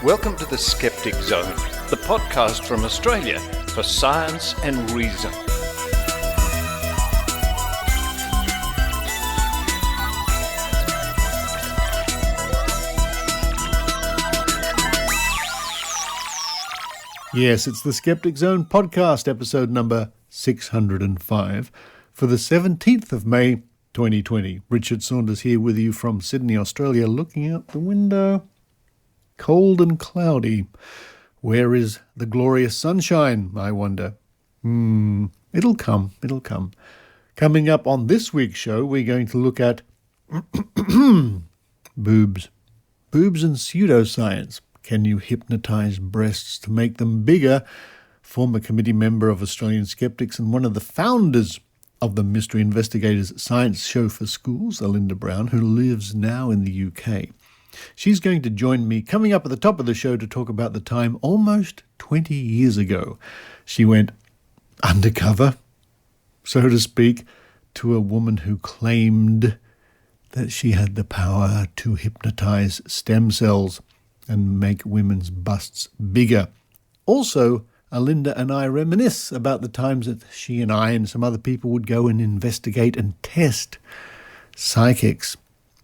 Welcome to the Skeptic Zone, the podcast from Australia for science and reason. Yes, it's the Skeptic Zone podcast, episode number 605, for the 17th of May, 2020. Richard Saunders here with you from Sydney, Australia, looking out the window. Cold and cloudy. Where is the glorious sunshine, I wonder? It'll come. Coming up on this week's show, we're going to look at boobs. Boobs and pseudoscience. Can you hypnotize breasts to make them bigger? Former committee member of Australian Skeptics and one of the founders of the Mystery Investigators science show for schools, Alinda Brown, who lives now in the UK. She's going to join me coming up at the top of the show to talk about the time almost 20 years ago she went undercover, so to speak, to a woman who claimed that she had the power to hypnotize stem cells and make women's busts bigger. Also, Alinda and I reminisce about the times that she and I and some other people would go and investigate and test psychics.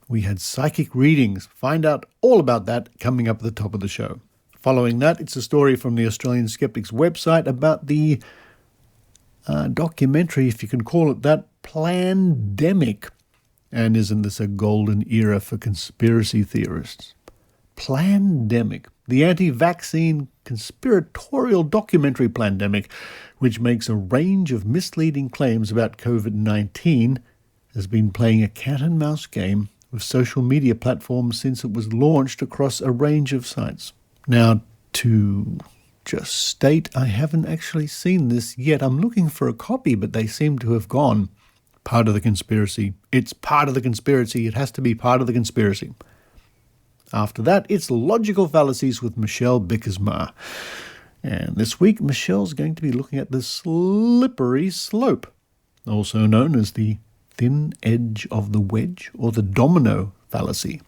We had psychic readings. Find out all about that coming up at the top of the show. Following that, it's a story from the Australian Skeptics website about the documentary, if you can call it that, Plandemic. And isn't this a golden era for conspiracy theorists? Plandemic, the anti-vaccine conspiratorial documentary Plandemic, which makes a range of misleading claims about COVID-19, has been playing a cat-and-mouse game with social media platforms since it was launched across a range of sites. Now, to just state, I haven't actually seen this yet. I'm looking for a copy, but they seem to have gone. Part of the conspiracy. It's part of the conspiracy. It has to be part of the conspiracy. After that, it's Logical Fallacies with Michelle Bickersma. And this week, Michelle's going to be looking at the slippery slope, also known as the thin edge of the wedge or the Domino Fallacy.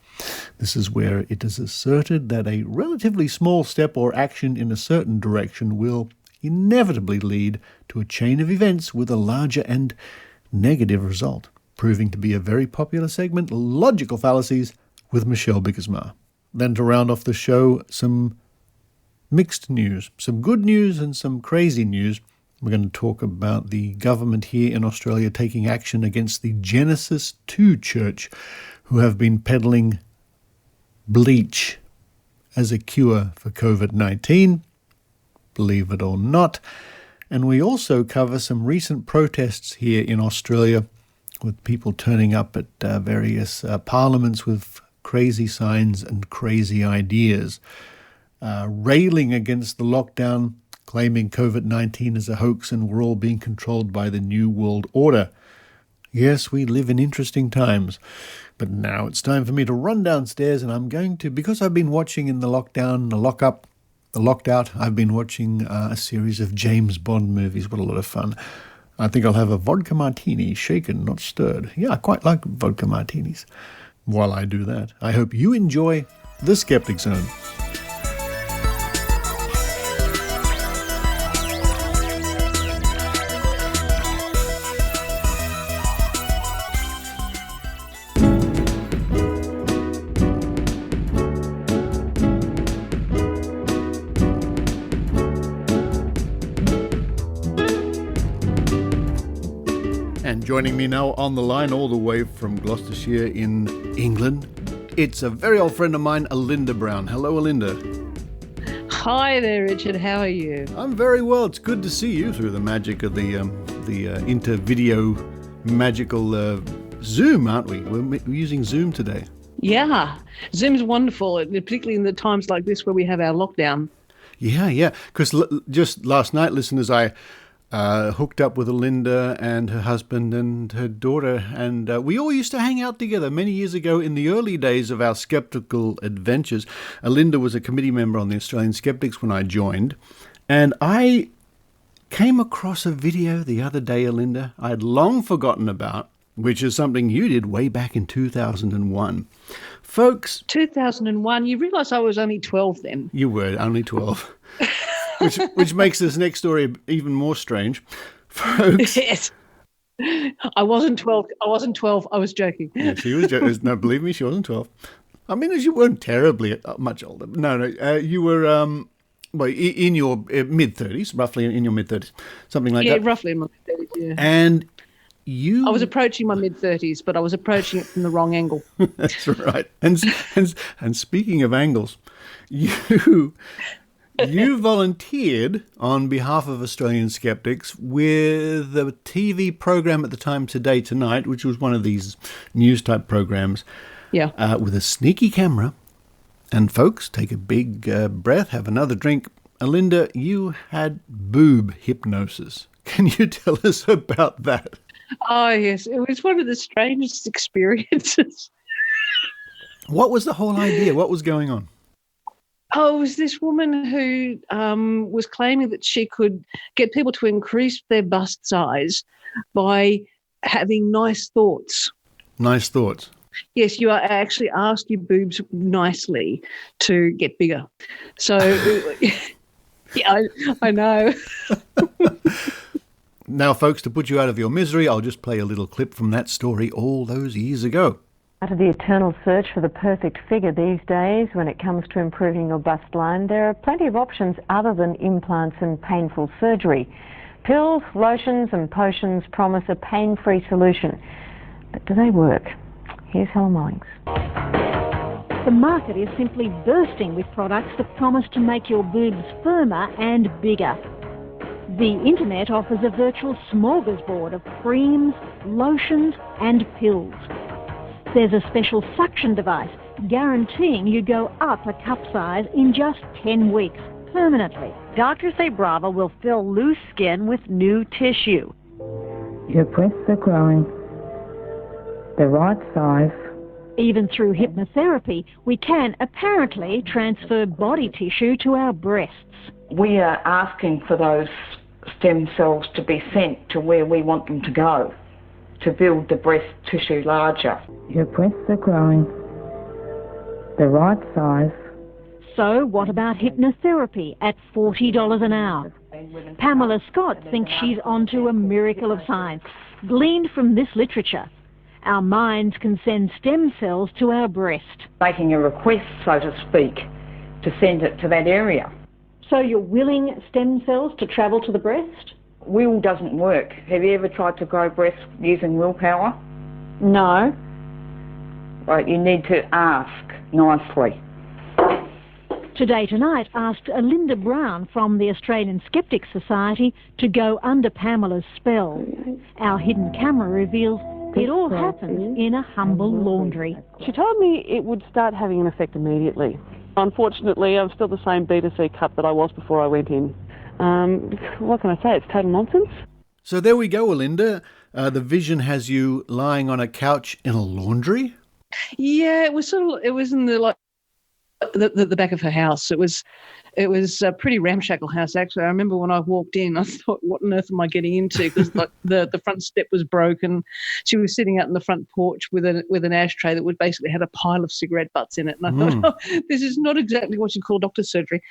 This is where it is asserted that a relatively small step or action in a certain direction will inevitably lead to a chain of events with a larger and negative result, proving to be a very popular segment, Logical Fallacies with Michelle Bickersma. Then to round off the show, some mixed news, some good news and some crazy news. We're going to talk about the government here in Australia taking action against the Genesis 2 Church, who have been peddling bleach as a cure for COVID-19, believe it or not. And we also cover some recent protests here in Australia with people turning up at various parliaments with crazy signs and crazy ideas, railing against the lockdown, claiming COVID-19 is a hoax and we're all being controlled by the New World Order. Yes, we live in interesting times. But now it's time for me to run downstairs, and I'm going to, because I've been watching in the lockdown, the lockup, the locked out, I've been watching a series of James Bond movies. What a lot of fun. I think I'll have a vodka martini, shaken, not stirred. Yeah, I quite like vodka martinis. While I do that, I hope you enjoy The Skeptic Zone. And joining me now on the line all the way from Gloucestershire in England, it's a very old friend of mine, Alinda Brown. Hello, Alinda. Hi there, Richard. How are you? I'm very well. It's good to see you through the magic of the inter-video magical Zoom, aren't we? We're using Zoom today. Yeah. Zoom's wonderful, particularly in the times like this where we have our lockdown. Yeah. Because just last night, listeners, I hooked up with Alinda and her husband and her daughter, and we all used to hang out together many years ago in the early days of our skeptical adventures. Alinda was a committee member on the Australian Skeptics when I joined, and I came across a video the other day, Alinda, I'd long forgotten about, which is something you did way back in 2001. Folks, 2001. You realise I was only 12 then. you were only 12, which makes this next story even more strange. Folks. Yes. I wasn't 12. I was joking. Yeah, she was joking. No, believe me, she wasn't 12. I mean, as you weren't terribly much older. No, you were in your mid-30s, roughly in your mid-30s, something like that. Yeah, roughly in my mid-30s, yeah. And I was approaching my mid-30s, but I was approaching it from the wrong angle. That's right. And speaking of angles, you volunteered on behalf of Australian skeptics with a TV program at the time, Today Tonight, which was one of these news-type programs. Yeah. With a sneaky camera. And folks, take a big breath, have another drink. Alinda, you had boob hypnosis. Can you tell us about that? Oh, yes. It was one of the strangest experiences. What was the whole idea? What was going on? Oh, it was this woman who was claiming that she could get people to increase their bust size by having nice thoughts. Nice thoughts. Yes, you are actually asked your boobs nicely to get bigger. So, yeah, I know. Now, folks, to put you out of your misery, I'll just play a little clip from that story all those years ago. Out of the eternal search for the perfect figure these days, when it comes to improving your bust line, there are plenty of options other than implants and painful surgery. Pills, lotions and potions promise a pain-free solution. But do they work? Here's Helen Mullings. The market is simply bursting with products that promise to make your boobs firmer and bigger. The internet offers a virtual smorgasbord of creams, lotions and pills. There's a special suction device guaranteeing you go up a cup size in just 10 weeks, permanently. Doctors say Brava will fill loose skin with new tissue. Your breasts are growing. The right size. Even through hypnotherapy, we can apparently transfer body tissue to our breasts. We are asking for those stem cells to be sent to where we want them to go, to build the breast tissue larger. Your breasts are growing. The right size. So what about hypnotherapy at $40 an hour? Pamela Scott thinks she's onto a miracle of science, gleaned from this literature. Our minds can send stem cells to our breast. Making a request, so to speak, to send it to that area. So you're willing stem cells to travel to the breast? Will doesn't work. Have you ever tried to grow breasts using willpower? No. Right, you need to ask nicely. Today Tonight asked Alinda Brown from the Australian Skeptic Society to go under Pamela's spell. Our hidden camera reveals it all happens in a humble laundry. She told me it would start having an effect immediately. Unfortunately, I'm still the same B2C cut that I was before I went in. What can I say? It's total nonsense. So there we go, Alinda. The vision has you lying on a couch in a laundry? Yeah, it was in the back of her house. It was a pretty ramshackle house, actually. I remember when I walked in, I thought, what on earth am I getting into? Because the front step was broken. She was sitting out in the front porch with an ashtray that would basically had a pile of cigarette butts in it. And I thought, oh, this is not exactly what you'd call doctor's surgery.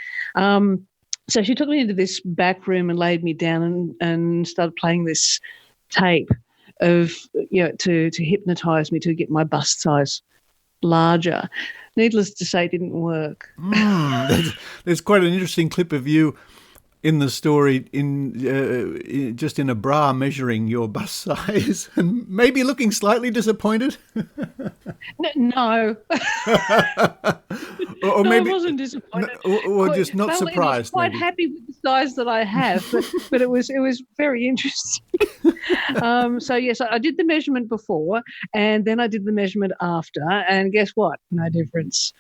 So she took me into this back room and laid me down and started playing this tape of, to hypnotise me to get my bust size larger. Needless to say, it didn't work. There's quite an interesting clip of you in the story just in a bra measuring your bust size and maybe looking slightly disappointed. No. or maybe I wasn't disappointed. Or just not surprised. I was quite happy with the size that I have, but it was very interesting. So yes, I did the measurement before, and then I did the measurement after, and guess what? No difference.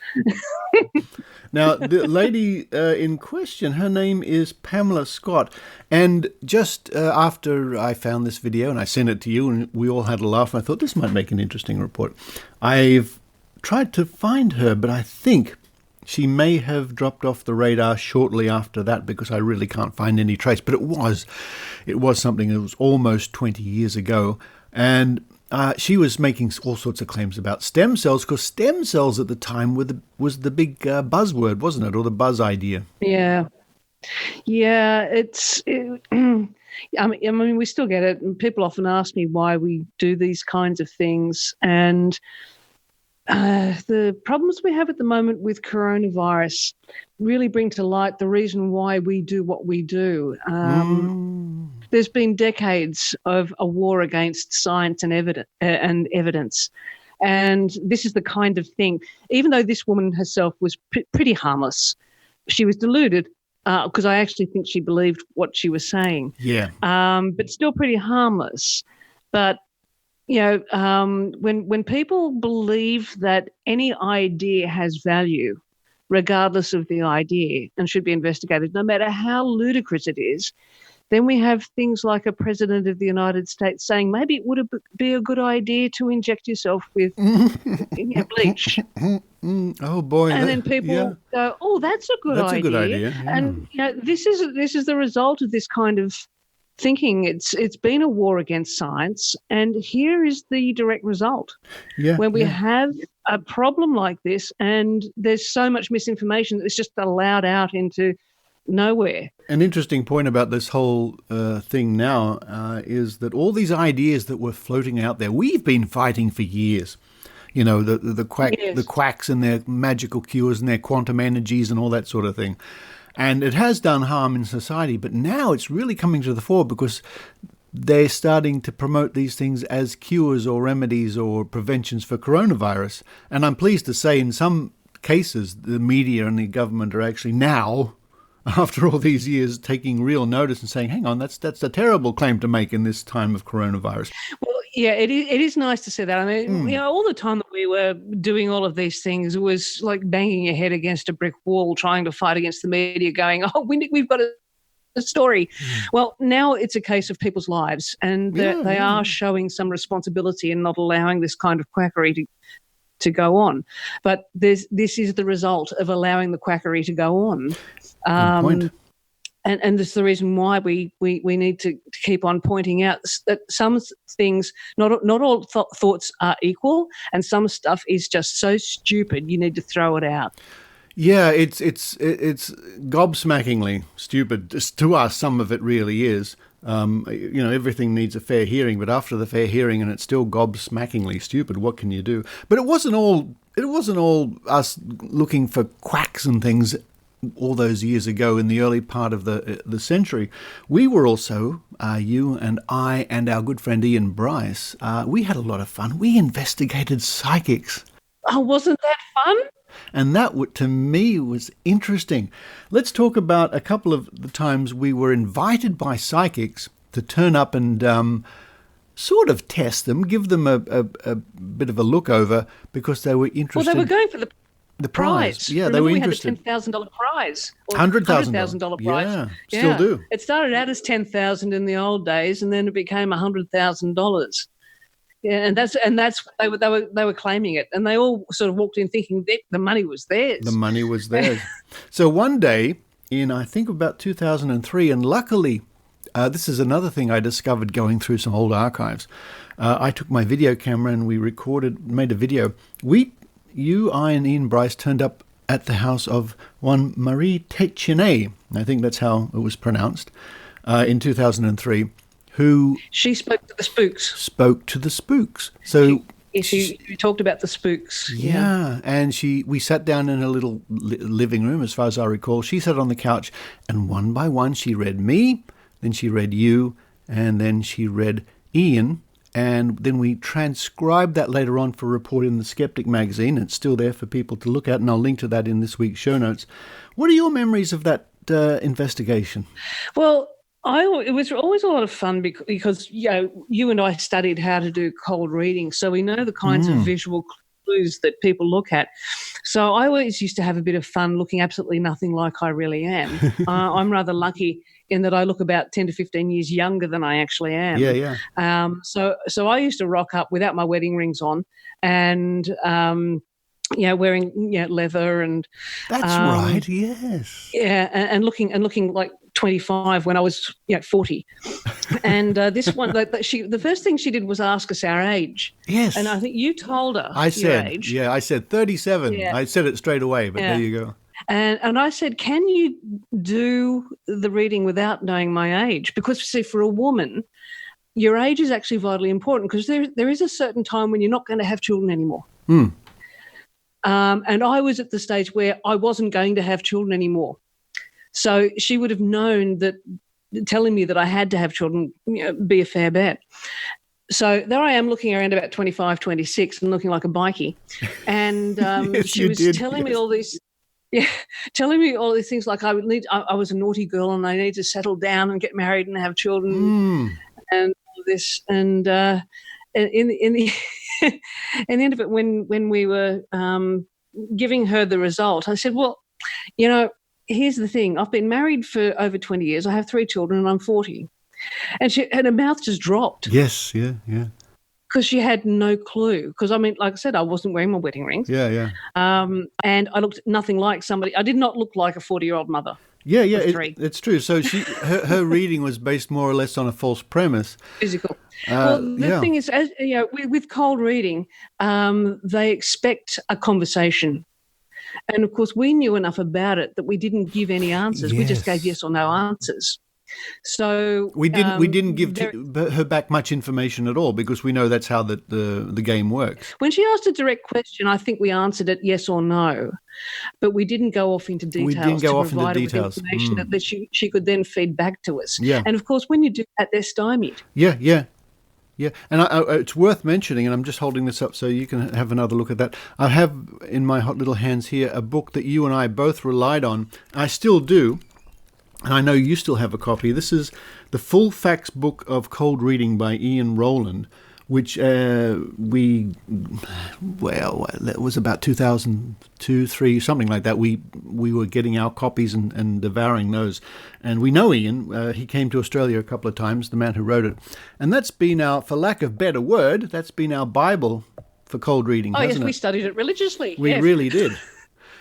Now, the lady in question, her name is Pamela Scott, and just after I found this video and I sent it to you and we all had a laugh, I thought this might make an interesting report. I've tried to find her, but I think she may have dropped off the radar shortly after that because I really can't find any trace. But it was something that was almost 20 years ago, and she was making all sorts of claims about stem cells, because stem cells at the time was the big buzzword, wasn't it, or the buzz idea? Yeah. I mean, we still get it, and people often ask me why we do these kinds of things, and the problems we have at the moment with coronavirus really bring to light the reason why we do what we do. There's been decades of a war against science and evidence. And this is the kind of thing, even though this woman herself was pretty harmless, she was deluded because I actually think she believed what she was saying. Yeah. But still pretty harmless. But, when people believe that any idea has value, regardless of the idea, and should be investigated, no matter how ludicrous it is, then we have things like a president of the United States saying maybe it would be a good idea to inject yourself with bleach. Oh boy! And then people go, "Oh, that's a good idea." That's a good idea. Yeah. And this is the result of this kind of thinking. It's been a war against science, and here is the direct result. When we have a problem like this, and there's so much misinformation that's just allowed out into nowhere. An interesting point about this whole thing now is that all these ideas that were floating out there, we've been fighting for years. The quacks and their magical cures and their quantum energies and all that sort of thing. And it has done harm in society, but now it's really coming to the fore because they're starting to promote these things as cures or remedies or preventions for coronavirus. And I'm pleased to say in some cases, the media and the government are actually now, after all these years, taking real notice and saying, hang on, that's a terrible claim to make in this time of coronavirus. Well, yeah, it is nice to see that. I mean, all the time that we were doing all of these things, it was like banging your head against a brick wall, trying to fight against the media, going, oh, we've got a story. Well, now it's a case of people's lives, and they are showing some responsibility in not allowing this kind of quackery to go on. But this is the result of allowing the quackery to go on. And this is the reason why we need to keep on pointing out that some things, not all thoughts are equal, and some stuff is just so stupid you need to throw it out. Yeah, it's gobsmackingly stupid. Just to us, some of it really is. Everything needs a fair hearing, but after the fair hearing, and it's still gobsmackingly stupid. What can you do? But it wasn't all us looking for quacks and things all those years ago in the early part of the century. We were also, you and I and our good friend Ian Bryce, we had a lot of fun. We investigated psychics. Oh, wasn't that fun? And that, to me, was interesting. Let's talk about a couple of the times we were invited by psychics to turn up and sort of test them, give them a bit of a look over because they were interested. Well, they were going for the prize. Yeah, Remember, they were we interested. We had the $10,000 prize. $100,000 prize. Yeah, still do. It started out as $10,000 in the old days, and then it became $100,000. Yeah, and that's they were claiming it, and they all sort of walked in thinking that the money was theirs. The money was theirs. So one day in, I think, about 2003, and luckily, this is another thing I discovered going through some old archives. I took my video camera and we made a video. You, I, and Ian Bryce turned up at the house of one Marie Téchiné, I think that's how it was pronounced, in 2003. She spoke to the spooks. So you talked about the spooks. Yeah, and we sat down in a little living room, as far as I recall. She sat on the couch, and one by one she read me, then she read you, and then she read Ian, and then we transcribed that later on for a report in the Skeptic magazine. It's still there for people to look at, and I'll link to that in this week's show notes. What are your memories of that investigation? Well, it was always a lot of fun because you and I studied how to do cold reading, so we know the kinds of visual clues that people look at. So I always used to have a bit of fun looking absolutely nothing like I really am. I'm rather lucky in that I look about 10 to 15 years younger than I actually am. Yeah. So I used to rock up without my wedding rings on and wearing leather and that's right. Yes. Yeah, and looking like 25 when I was 40. And this one, the first thing she did was ask us our age. Yes. And I think you told her I said, your age. yeah, I said 37. Yeah. I said it straight away, but there you go. And I said, can you do the reading without knowing my age? Because, see, for a woman, your age is actually vitally important because there is a certain time when you're not going to have children anymore. Mm. And I was at the stage where I wasn't going to have children anymore. So she would have known that telling me that I had to have children be a fair bet. So there I am looking around about 25, 26 and looking like a bikie. And yes, she was telling me all these, telling me all these things like I was a naughty girl and I need to settle down and get married and have children and all this. And in the end of it, when we were giving her the result, I said, well, here's the thing. I've been married for over 20 years. I have 3 children and I'm 40. And her mouth just dropped. Yes, yeah. Because she had no clue. Because, like I said, I wasn't wearing my wedding rings. Yeah. And I looked nothing like somebody. I did not look like a 40-year-old mother. Yeah, it's true. So her reading was based more or less on a false premise. Physical. Well, the thing is, with cold reading, they expect a conversation. And, of course, we knew enough about it that we didn't give any answers. Yes. We just gave yes or no answers. So we didn't give her back much information at all because we know that's how the game works. When she asked a direct question, I think we answered it yes or no, but we didn't go off into details. We didn't go off into details. With information that she could then feed back to us. Yeah. And of course, when you do that, they're stymied. Yeah. And it's worth mentioning, and I'm just holding this up so you can have another look at that. I have in my hot little hands here a book that you and I both relied on. I still do. And I know you still have a copy. This is the Full Facts Book of Cold Reading by Ian Rowland, which that was about 2002, 3, something like that. We were getting our copies and devouring those. And we know Ian. He came to Australia a couple of times, the man who wrote it. And that's been for lack of better word, that's been our Bible for cold reading, hasn't it? We studied it religiously. We really did.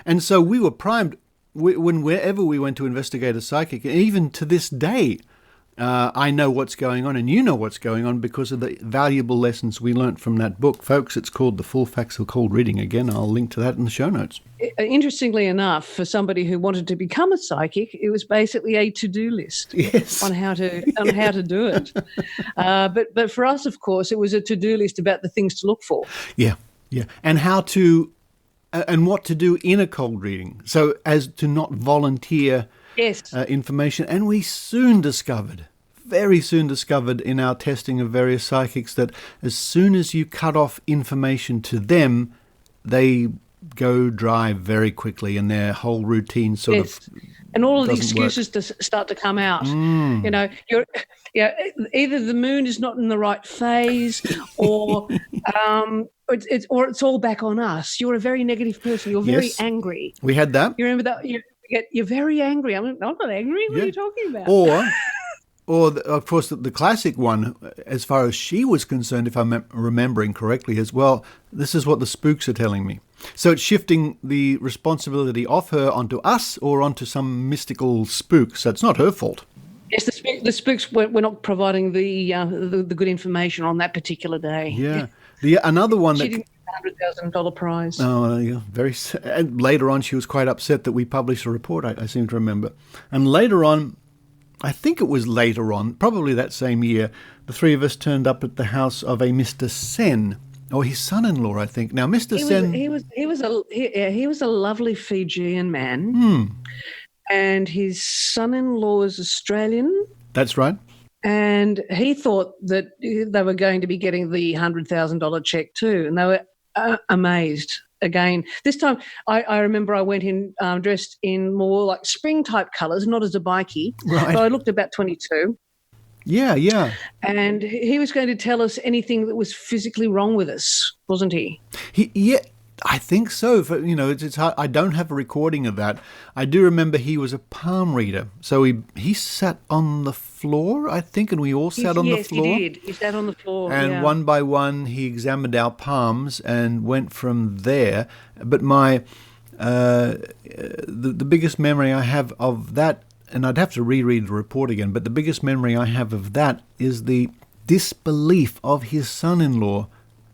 And so we were primed. Wherever we went to investigate a psychic, even to this day, I know what's going on and you know what's going on because of the valuable lessons we learnt from that book. Folks, it's called The Full Facts of Cold Reading. Again, I'll link to that in the show notes. Interestingly enough, for somebody who wanted to become a psychic, it was basically a to-do list on how to do it. But for us, of course, it was a to-do list about the things to look for. Yeah. And how to... and what to do in a cold reading, so as to not volunteer information. And we very soon discovered in our testing of various psychics that as soon as you cut off information to them, they go dry very quickly and their whole routine sort of and all of the excuses start to come out. Either the moon is not in the right phase or it's all back on us. You're a very negative person. You're very angry. We had that. You remember that? You're very angry. I'm not angry. What are you talking about? Or of course, the classic one, as far as she was concerned, if I'm remembering correctly, is, well, this is what the spooks are telling me. So it's shifting the responsibility off her onto us or onto some mystical spook. So it's not her fault. Yes, the spooks were not providing the good information on that particular day. Yeah. Another one she didn't get a $100,000 prize. Oh, yeah, and later on, she was quite upset that we published a report, I seem to remember. And later on, I think it was later on, probably that same year, the three of us turned up at the house of a Mr. Sen, or his son-in-law, I think. Now, Mr. Sen... He was a lovely Fijian man, and his son-in-law is Australian. That's right. And he thought that they were going to be getting the $100,000 check too, and they were amazed. Again, this time I remember I went in dressed in more like spring-type colours, not as a bikie. Right. So I looked about 22. Yeah. And he was going to tell us anything that was physically wrong with us, wasn't he? Yeah, I think so. It's hard. I don't have a recording of that. I do remember he was a palm reader. So he sat on the floor, I think, and we all sat on the floor. Yes, he did. He sat on the floor, and one by one, he examined our palms and went from there. But the biggest memory I have of that and I'd have to reread the report again, but the biggest memory I have of that is the disbelief of his son-in-law,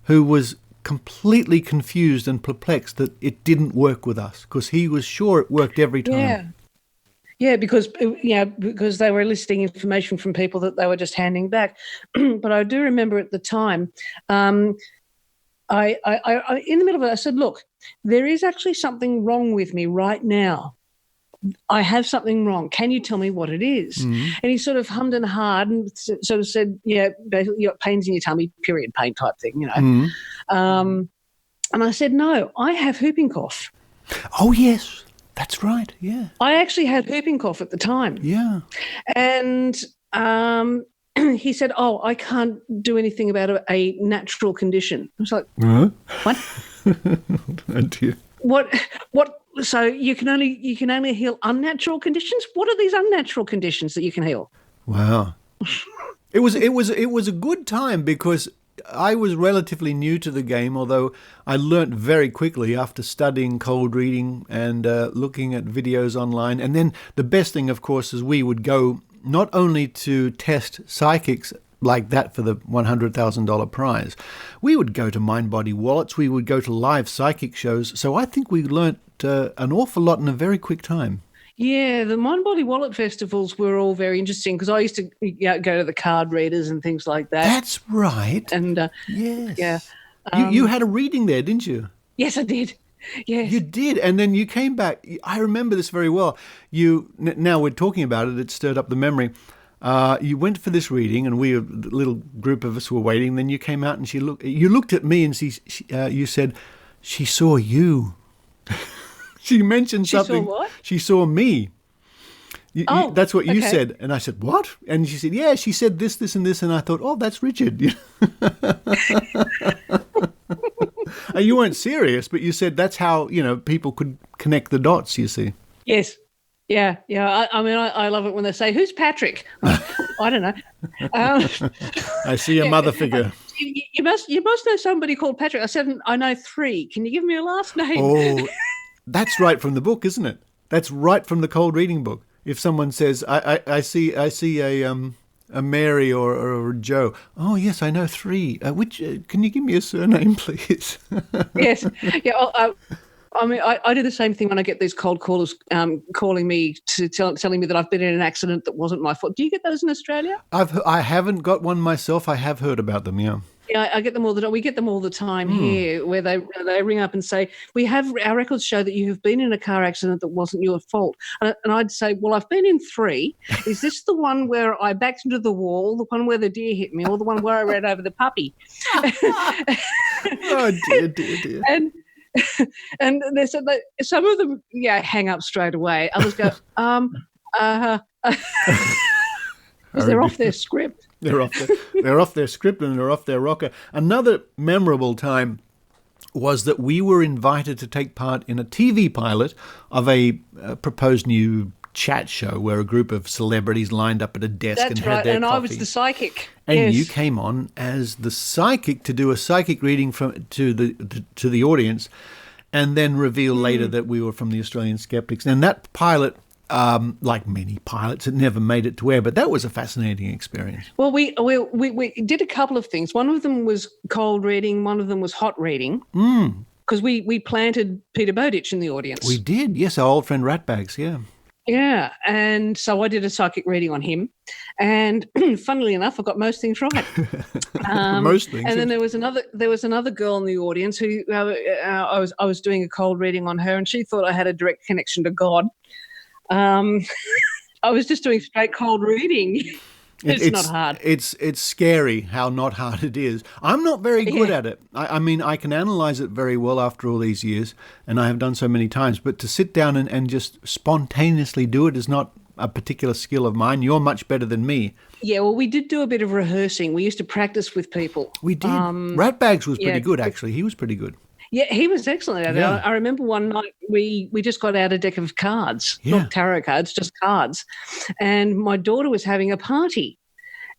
who was completely confused and perplexed that it didn't work with us, because he was sure it worked every time. Yeah, because they were eliciting information from people that they were just handing back. But I do remember at the time, I in the middle of it, I said, "Look, there is actually something wrong with me right now. I have something wrong. Can you tell me what it is?" Mm-hmm. And he sort of hummed and hawed and sort of said, "Yeah, basically you got pains in your tummy, period pain type thing, you know." Mm-hmm. And I said, "No, I have whooping cough." Oh, yes, that's right, yeah. I actually had whooping cough at the time. Yeah. And he said, "Oh, I can't do anything about a natural condition." I was like, "What?" Oh, dear. What? So you can only heal unnatural conditions? What are these unnatural conditions that you can heal? Wow. It was a good time, because I was relatively new to the game, although I learnt very quickly after studying cold reading and looking at videos online. And then the best thing, of course, is we would go not only to test psychics like that for the $100,000 prize, we would go to Mind Body Wallets, we would go to live psychic shows. So I think we learnt an awful lot in a very quick time. Yeah, the Mind Body Wallet festivals were all very interesting, because I used to go to the card readers and things like that. That's right. And yes. yeah. You had a reading there, didn't you? Yes, I did. Yes. You did, and then you came back. I remember this very well. Now we're talking about it, it stirred up the memory. You went for this reading, and a little group of us were waiting. Then you came out, and you looked at me, and you said, "She saw you." She mentioned something. She saw what? She saw me. That's what you okay. said. And I said, "What?" And she said, "Yeah, she said this, this, and this." And I thought, "Oh, that's Richard." You weren't serious, but you said that's how, people could connect the dots, you see. Yes. Yeah. I mean, I love it when they say, "Who's Patrick?" I don't know. I see a mother figure. You must know somebody called Patrick. I said, "I know 3. Can you give me a last name?" Oh, that's right from the book, isn't it? That's right from the cold reading book. If someone says, I see a Mary or a Joe. "Oh, yes, I know 3. Can you give me a surname, please?" Yes. Yeah. I mean, I do the same thing when I get these cold callers calling me to telling me that I've been in an accident that wasn't my fault. Do you get those in Australia? I haven't got one myself. I have heard about them, yeah. Yeah, I get them all the time. We get them all the time here, where they ring up and say, our records show that you have been in a car accident that wasn't your fault. And I'd say, well, I've been in 3. Is this the one where I backed into the wall, the one where the deer hit me, or the one where I ran over the puppy? Oh, dear. And they said that some of them, hang up straight away. Others go, because they're off their script. They're off their script, and they're off their rocker. Another memorable time was that we were invited to take part in a TV pilot of a proposed new chat show where a group of celebrities lined up at a desk and had their coffee. I was the psychic. And you came on as the psychic to do a psychic reading to the audience, and then reveal later that we were from the Australian Skeptics. And that pilot, like many pilots, it never made it to air, but that was a fascinating experience. Well, we did a couple of things. One of them was cold reading. One of them was hot reading. Because we planted Peter Bowditch in the audience. We did, yes, our old friend Ratbags, yeah. Yeah, and so I did a psychic reading on him, and funnily enough, I got most things right. Most things. And then there was another girl in the audience who I was doing a cold reading on her, and she thought I had a direct connection to God. I was just doing straight cold reading. It's not hard. It's scary how not hard it is. I'm not very good at it. I mean, I can analyze it very well after all these years, and I have done so many times, but to sit down and just spontaneously do it is not a particular skill of mine. You're much better than me. Yeah, well, we did do a bit of rehearsing. We used to practice with people. We did. Ratbags was pretty good, actually. He was pretty good. Yeah, he was excellent at it. I remember one night we just got out a deck of cards, not tarot cards, just cards. And my daughter was having a party.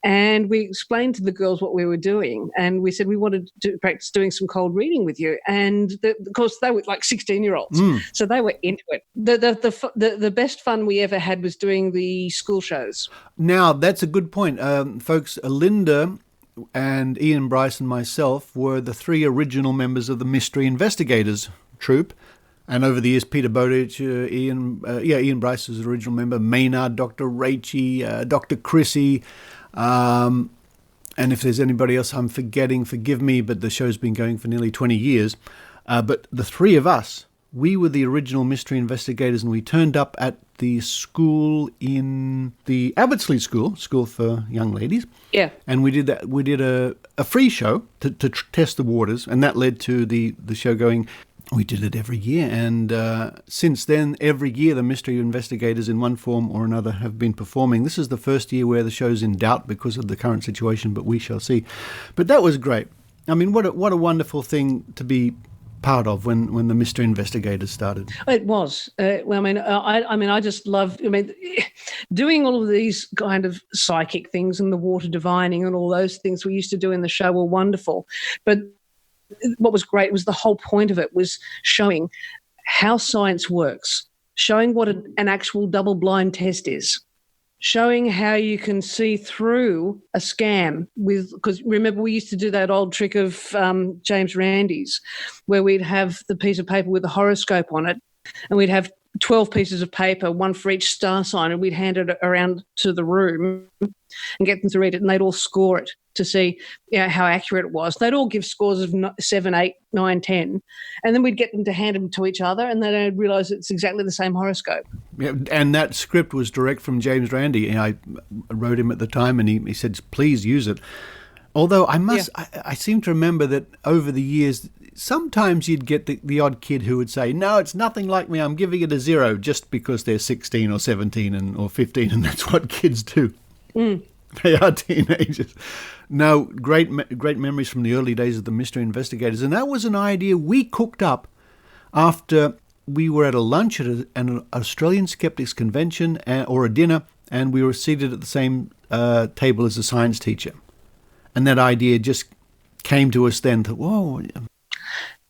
And we explained to the girls what we were doing, and we said we wanted to practice doing some cold reading with you. And of course, they were like 16-year-olds, so they were into it. The best fun we ever had was doing the school shows. Now, that's a good point. Folks, Linda and Ian Bryce and myself were the three original members of the Mystery Investigators troupe. And over the years, Peter Bowditch, Ian Bryce was the original member, Maynard, Dr. Raichi, Dr. Chrissy, and if there's anybody else I'm forgetting, forgive me, but the show's been going for nearly 20 years. But the three of us, we were the original Mystery Investigators, and we turned up at the school in the Abbotsleigh School for young ladies. Yeah. And we did that. We did a free show to test the waters, and that led to the show going. We did it every year, and since then, every year the Mystery Investigators in one form or another have been performing. This is the first year where the show's in doubt because of the current situation, but we shall see. But that was great. I mean, what a wonderful thing to be part of when the Mystery Investigators started. It was. I just love. Doing all of these kind of psychic things and the water divining and all those things we used to do in the show were wonderful, but what was great was the whole point of it was showing how science works, showing what an actual double-blind test is, showing how you can see through a scam because remember we used to do that old trick of James Randi's where we'd have the piece of paper with the horoscope on it and we'd have 12 pieces of paper, one for each star sign, and we'd hand it around to the room and get them to read it, and they'd all score it to see how accurate it was. They'd all give scores of 7, 8, 9, 10, and then we'd get them to hand them to each other, and then they'd realise it's exactly the same horoscope. Yeah, and that script was direct from James Randi. I wrote him at the time, and he said, please use it. Although I seem to remember that over the years, sometimes you'd get the odd kid who would say, no, it's nothing like me, I'm giving it a 0 just because they're 16 or 17 or 15, and that's what kids do. They are teenagers. No, great memories from the early days of the Mystery Investigators, and that was an idea we cooked up after we were at a lunch at an Australian Skeptics convention or a dinner, and we were seated at the same table as a science teacher. And that idea just came to us then. Whoa.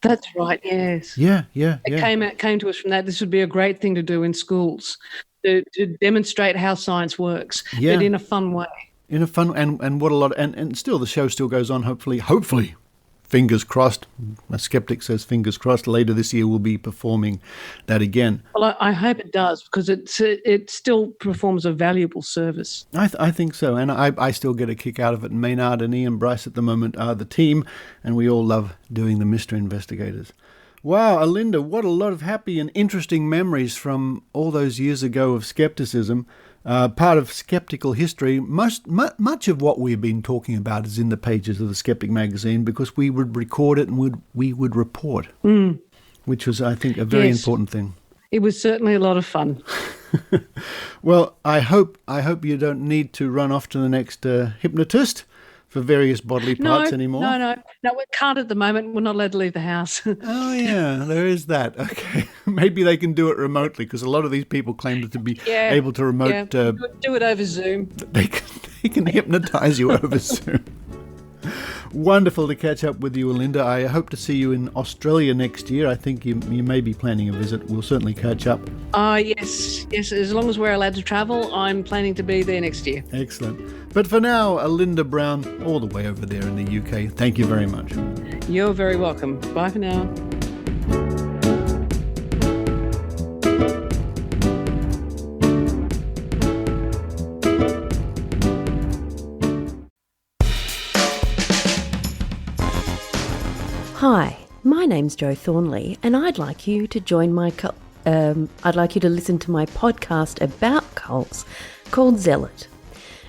That's right, yes. Yeah. It came to us from that. This would be a great thing to do in schools, to demonstrate how science works, but in a fun way. In a fun, and what a lot, and still the show still goes on, hopefully, fingers crossed, a skeptic says fingers crossed, later this year we'll be performing that again. Well, I hope it does, because it still performs a valuable service. I think so, and I still get a kick out of it. Maynard and Ian Bryce at the moment are the team, and we all love doing the Mystery Investigators. Wow, Alinda, what a lot of happy and interesting memories from all those years ago of skepticism. Part of skeptical history. Much of what we've been talking about is in the pages of the Skeptic magazine because we would record it and we would report, which was, I think, a very important thing. It was certainly a lot of fun. Well, I hope you don't need to run off to the next hypnotist for various bodily parts anymore. No, we can't at the moment. We're not allowed to leave the house. Oh, yeah, there is that. Okay, maybe they can do it remotely because a lot of these people claim to be able to remote... Yeah. Do it over Zoom. They can hypnotize you over Zoom. Wonderful to catch up with you, Alinda. I hope to see you in Australia next year. I think you may be planning a visit. We'll certainly catch up. Yes. As long as we're allowed to travel, I'm planning to be there next year. Excellent. But for now, Alinda Brown, all the way over there in the UK, thank you very much. You're very welcome. Bye for now. Hi, my name's Jo Thornley, and I'd like you to join I'd like you to listen to my podcast about cults called Zealot.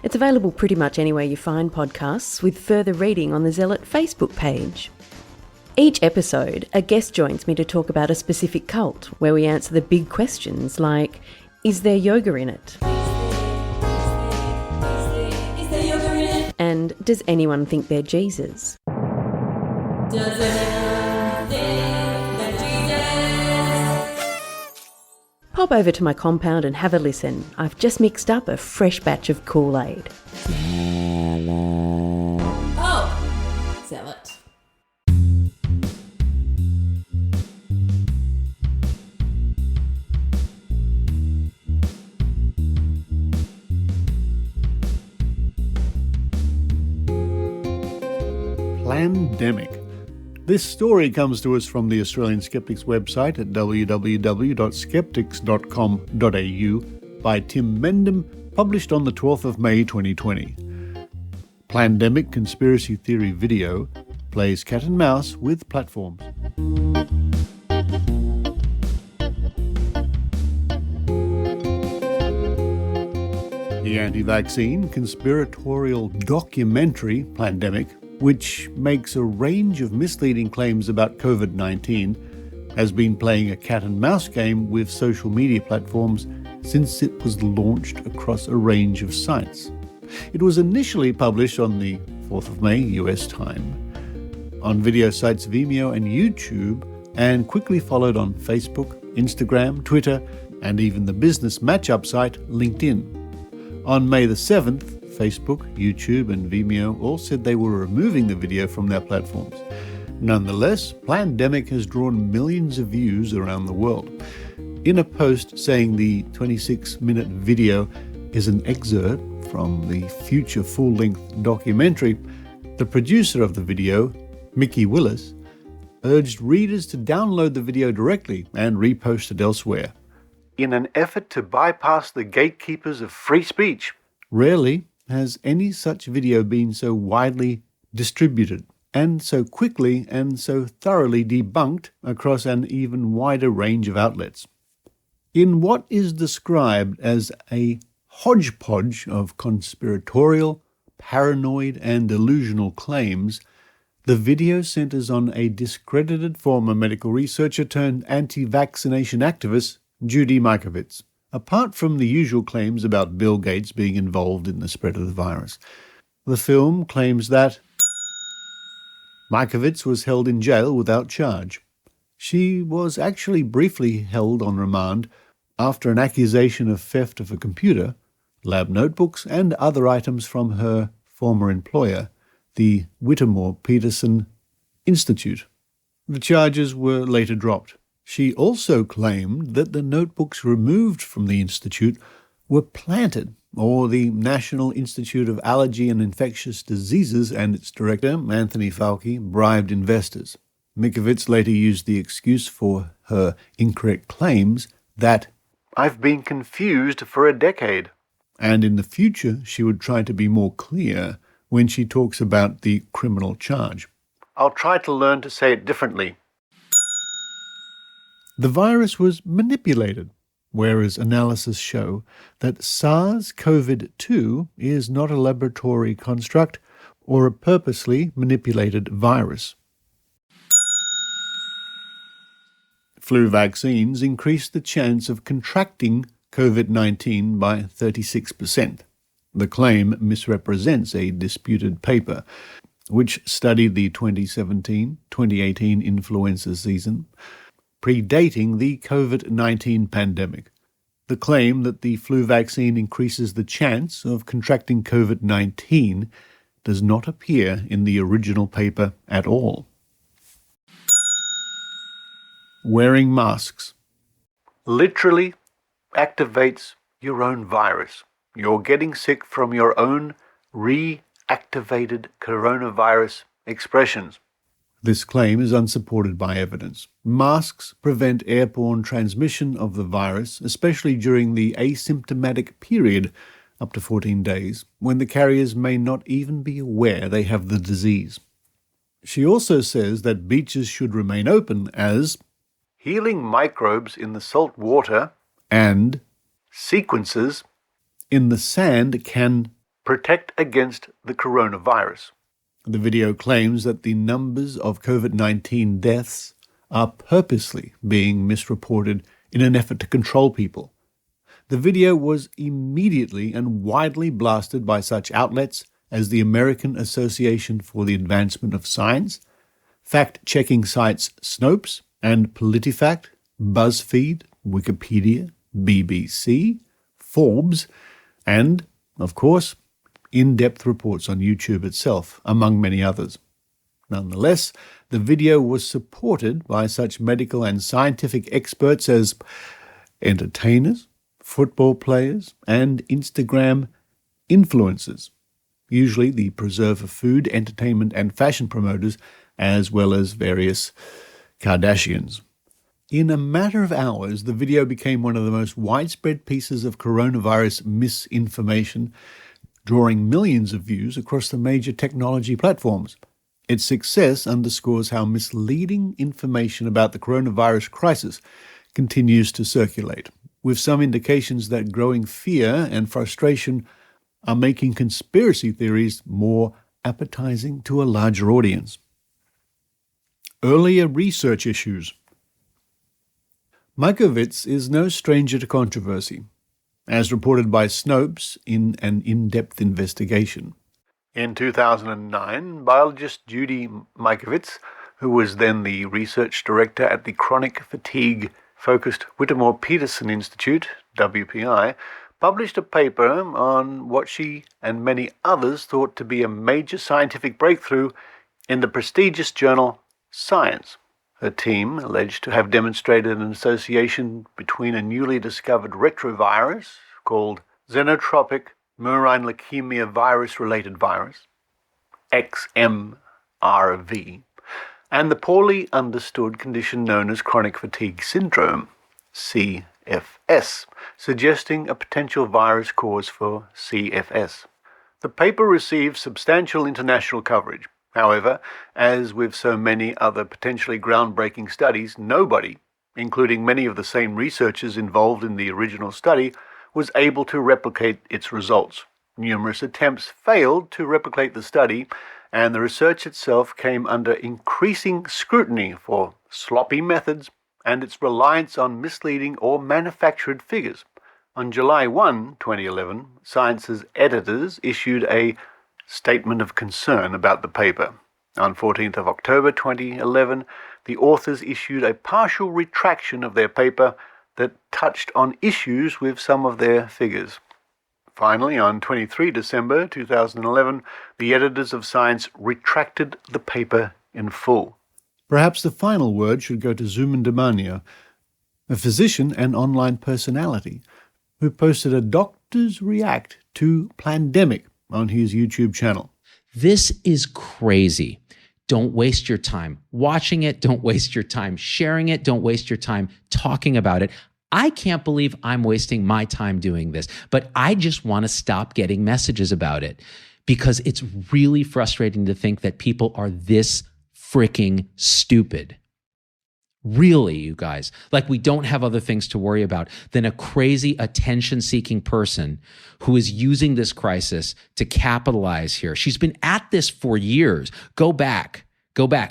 It's available pretty much anywhere you find podcasts, with further reading on the Zealot Facebook page. Each episode, a guest joins me to talk about a specific cult, where we answer the big questions like, is there yoga in it? Is there yoga in it? And does anyone think they're Jesus? Does anyone think they're Jesus? Pop over to my compound and have a listen. I've just mixed up a fresh batch of Kool-Aid. Plandemic. This story comes to us from the Australian Skeptics website at www.skeptics.com.au by Tim Mendham, published on the 12th of May 2020. Plandemic conspiracy theory video plays cat and mouse with platforms. The anti-vaccine conspiratorial documentary Plandemic, which makes a range of misleading claims about COVID-19, has been playing a cat and mouse game with social media platforms since it was launched across a range of sites. It was initially published on the 4th of May US time, on video sites Vimeo and YouTube, and quickly followed on Facebook, Instagram, Twitter, and even the business matchup site LinkedIn. On May the 7th, Facebook, YouTube, and Vimeo all said they were removing the video from their platforms. Nonetheless, Plandemic has drawn millions of views around the world. In a post saying the 26-minute video is an excerpt from the future full-length documentary, the producer of the video, Mickey Willis, urged readers to download the video directly and repost it elsewhere, in an effort to bypass the gatekeepers of free speech. Rarely has any such video been so widely distributed and so quickly and so thoroughly debunked across an even wider range of outlets. In what is described as a hodgepodge of conspiratorial, paranoid, and delusional claims, the video centers on a discredited former medical researcher turned anti-vaccination activist, Judy Mikovits. Apart from the usual claims about Bill Gates being involved in the spread of the virus, the film claims that Mikovits was held in jail without charge. She was actually briefly held on remand after an accusation of theft of a computer, lab notebooks, and other items from her former employer, the Whittemore Peterson Institute. The charges were later dropped. She also claimed that the notebooks removed from the institute were planted, or the National Institute of Allergy and Infectious Diseases and its director, Anthony Fauci, bribed investors. Mikovits later used the excuse for her incorrect claims that "I've been confused for a decade," and in the future she would try to be more clear when she talks about the criminal charge. "I'll try to learn to say it differently." The virus was manipulated, whereas analysis show that SARS-CoV-2 is not a laboratory construct or a purposely manipulated virus. Flu vaccines increase the chance of contracting COVID-19 by 36%. The claim misrepresents a disputed paper, which studied the 2017-2018 influenza season, predating the COVID-19 pandemic. The claim that the flu vaccine increases the chance of contracting COVID-19 does not appear in the original paper at all. Wearing masks literally activates your own virus. You're getting sick from your own reactivated coronavirus expressions. This claim is unsupported by evidence. Masks prevent airborne transmission of the virus, especially during the asymptomatic period, up to 14 days, when the carriers may not even be aware they have the disease. She also says that beaches should remain open as healing microbes in the salt water and sequences in the sand can protect against the coronavirus. The video claims that the numbers of COVID-19 deaths are purposely being misreported in an effort to control people. The video was immediately and widely blasted by such outlets as the American Association for the Advancement of Science, fact-checking sites Snopes and PolitiFact, BuzzFeed, Wikipedia, BBC, Forbes, and, of course, in-depth reports on YouTube itself, among many others. Nonetheless, the video was supported by such medical and scientific experts as entertainers, football players, and Instagram influencers. Usually the preserver food, entertainment, and fashion promoters as well as various Kardashians. In a matter of hours, the video became one of the most widespread pieces of coronavirus misinformation, drawing millions of views across the major technology platforms. Its success underscores how misleading information about the coronavirus crisis continues to circulate, with some indications that growing fear and frustration are making conspiracy theories more appetizing to a larger audience. Earlier research issues. Mikovits is no stranger to controversy, as reported by Snopes in an in-depth investigation. In 2009, biologist Judy Mikovits, who was then the research director at the Chronic Fatigue-focused Whittemore-Peterson Institute, WPI, published a paper on what she and many others thought to be a major scientific breakthrough in the prestigious journal Science. Her team alleged to have demonstrated an association between a newly discovered retrovirus called xenotropic murine leukemia virus-related virus, XMRV, and the poorly understood condition known as chronic fatigue syndrome, CFS, suggesting a potential virus cause for CFS. The paper received substantial international coverage. However, as with so many other potentially groundbreaking studies, nobody, including many of the same researchers involved in the original study, was able to replicate its results. Numerous attempts failed to replicate the study, and the research itself came under increasing scrutiny for sloppy methods and its reliance on misleading or manufactured figures. On July 1, 2011, Science's editors issued a statement of concern about the paper. On 14th of October 2011, the authors issued a partial retraction of their paper that touched on issues with some of their figures. Finally, on 23 December 2011, the editors of Science retracted the paper in full. Perhaps the final word should go to Zuman Damania, a physician and online personality, who posted a Doctors React to Plandemic on his YouTube channel. This is crazy. Don't waste your time watching it. Don't waste your time sharing it. Don't waste your time talking about it. I can't believe I'm wasting my time doing this, but I just want to stop getting messages about it because it's really frustrating to think that people are this freaking stupid. Really, you guys, like we don't have other things to worry about than a crazy attention-seeking person who is using this crisis to capitalize here. She's been at this for years. Go back.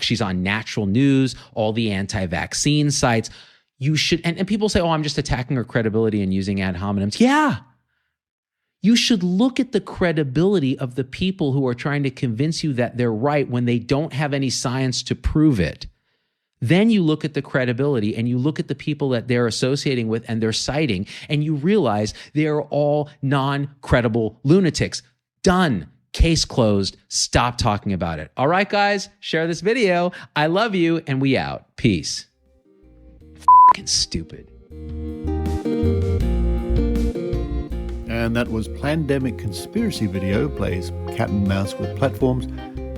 She's on Natural News, all the anti-vaccine sites. You should, and people say, oh, I'm just attacking her credibility and using ad hominems. Yeah. You should look at the credibility of the people who are trying to convince you that they're right when they don't have any science to prove it. Then you look at the credibility and you look at the people that they're associating with and they're citing, and you realize they are all non-credible lunatics. Done. Case closed. Stop talking about it. All right, guys, share this video. I love you, and we out. Peace. F***ing stupid. And that was Plandemic Conspiracy Video Plays Cat and Mouse with Platforms,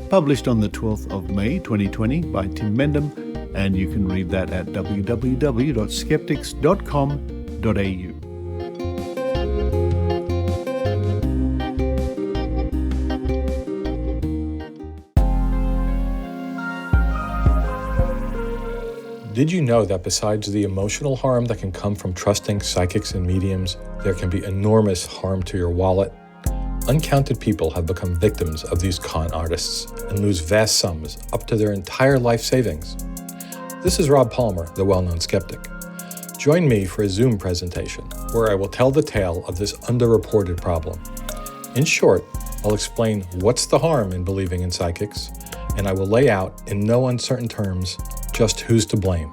published on the 12th of May 2020 by Tim Mendham, and you can read that at www.skeptics.com.au. Did you know that besides the emotional harm that can come from trusting psychics and mediums, there can be enormous harm to your wallet? Uncounted people have become victims of these con artists and lose vast sums up to their entire life savings. This is Rob Palmer, the well-known skeptic. Join me for a Zoom presentation where I will tell the tale of this underreported problem. In short, I'll explain what's the harm in believing in psychics, and I will lay out in no uncertain terms just who's to blame.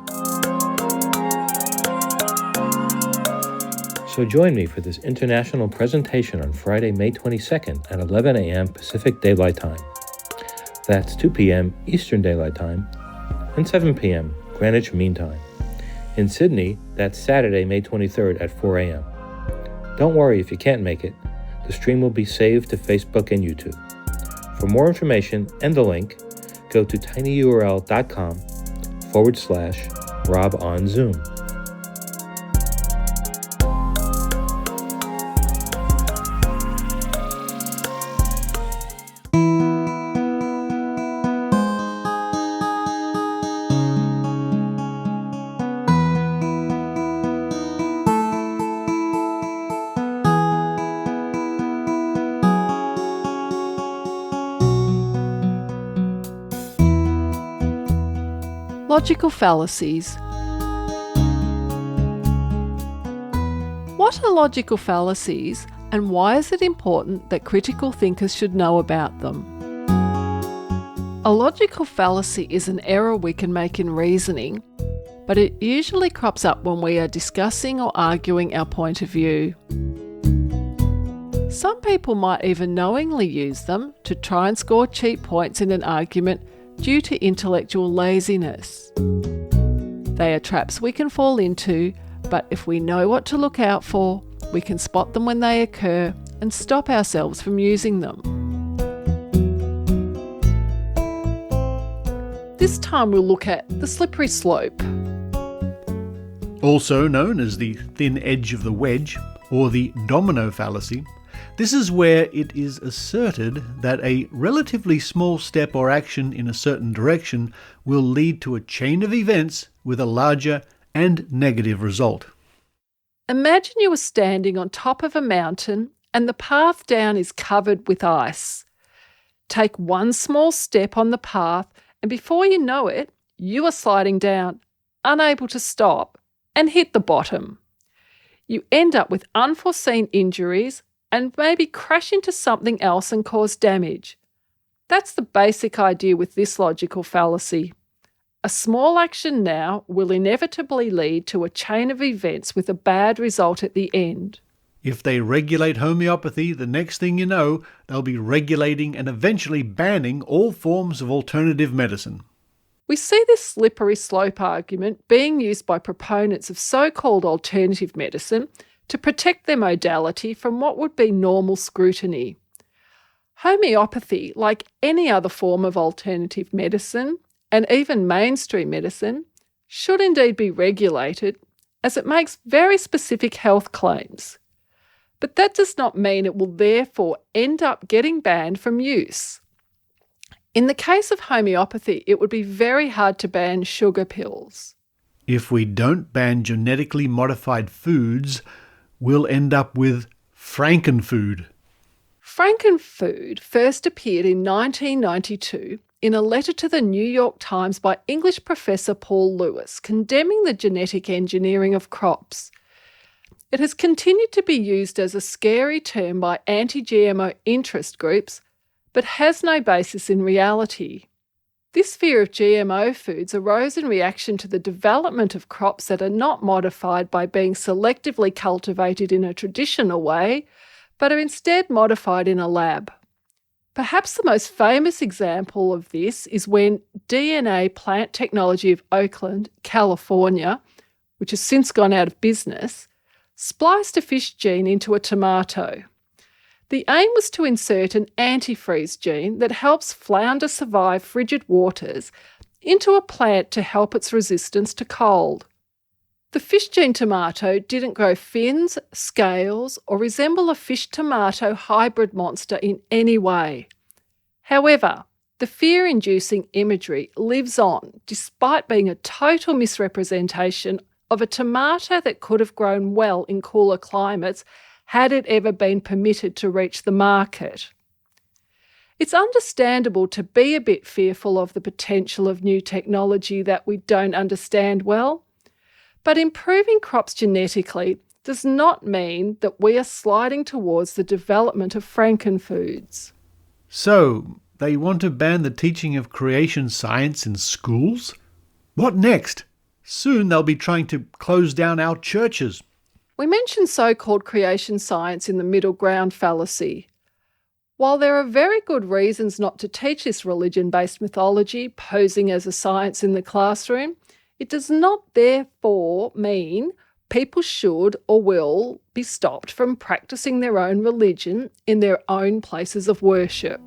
So join me for this international presentation on Friday, May 22nd at 11 a.m. Pacific Daylight Time. That's 2 p.m. Eastern Daylight Time and 7 p.m. Greenwich Mean Time. In Sydney, that's Saturday, May 23rd at 4 a.m. Don't worry if you can't make it. The stream will be saved to Facebook and YouTube. For more information and the link, go to tinyurl.com/RobOnZoom. Logical fallacies. What are logical fallacies, and why is it important that critical thinkers should know about them? A logical fallacy is an error we can make in reasoning, but it usually crops up when we are discussing or arguing our point of view. Some people might even knowingly use them to try and score cheap points in an argument due to intellectual laziness. They are traps we can fall into, but if we know what to look out for, we can spot them when they occur and stop ourselves from using them. This time we'll look at the slippery slope. Also known as the thin edge of the wedge, or the domino fallacy, this is where it is asserted that a relatively small step or action in a certain direction will lead to a chain of events with a larger and negative result. Imagine you are standing on top of a mountain and the path down is covered with ice. Take one small step on the path and before you know it, you are sliding down, unable to stop, and hit the bottom. You end up with unforeseen injuries and maybe crash into something else and cause damage. That's the basic idea with this logical fallacy. A small action now will inevitably lead to a chain of events with a bad result at the end. If they regulate homeopathy, the next thing you know, they'll be regulating and eventually banning all forms of alternative medicine. We see this slippery slope argument being used by proponents of so-called alternative medicine to protect their modality from what would be normal scrutiny. Homeopathy, like any other form of alternative medicine, and even mainstream medicine, should indeed be regulated as it makes very specific health claims. But that does not mean it will therefore end up getting banned from use. In the case of homeopathy, it would be very hard to ban sugar pills. If we don't ban genetically modified foods, we'll end up with Frankenfood. Frankenfood first appeared in 1992 in a letter to the New York Times by English professor Paul Lewis, condemning the genetic engineering of crops. It has continued to be used as a scary term by anti-GMO interest groups, but has no basis in reality. This fear of GMO foods arose in reaction to the development of crops that are not modified by being selectively cultivated in a traditional way, but are instead modified in a lab. Perhaps the most famous example of this is when DNA Plant Technology of Oakland, California, which has since gone out of business, spliced a fish gene into a tomato. The aim was to insert an antifreeze gene that helps flounder survive frigid waters into a plant to help its resistance to cold. The fish gene tomato didn't grow fins, scales, or resemble a fish-tomato hybrid monster in any way. However, the fear-inducing imagery lives on despite being a total misrepresentation of a tomato that could have grown well in cooler climates had it ever been permitted to reach the market. It's understandable to be a bit fearful of the potential of new technology that we don't understand well, but improving crops genetically does not mean that we are sliding towards the development of Frankenfoods. So, they want to ban the teaching of creation science in schools? What next? Soon they'll be trying to close down our churches. We mentioned so-called creation science in the middle ground fallacy. While there are very good reasons not to teach this religion-based mythology posing as a science in the classroom, it does not therefore mean people should or will be stopped from practicing their own religion in their own places of worship.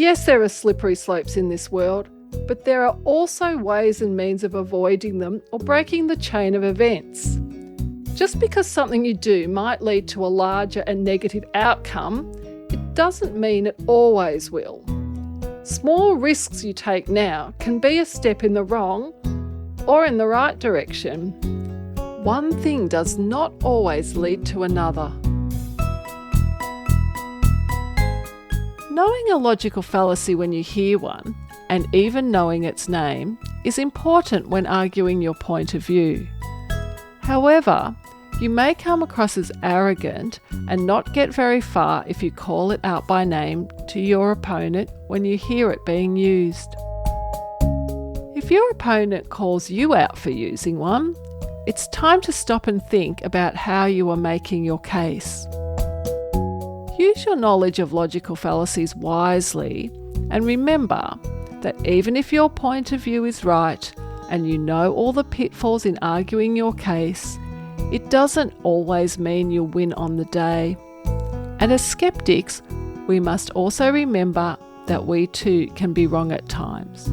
Yes, there are slippery slopes in this world, but there are also ways and means of avoiding them or breaking the chain of events. Just because something you do might lead to a larger and negative outcome, it doesn't mean it always will. Small risks you take now can be a step in the wrong or in the right direction. One thing does not always lead to another. Knowing a logical fallacy when you hear one, and even knowing its name, is important when arguing your point of view. However, you may come across as arrogant and not get very far if you call it out by name to your opponent when you hear it being used. If your opponent calls you out for using one, it's time to stop and think about how you are making your case. Use your knowledge of logical fallacies wisely, and remember that even if your point of view is right and you know all the pitfalls in arguing your case, it doesn't always mean you'll win on the day. And as skeptics, we must also remember that we too can be wrong at times.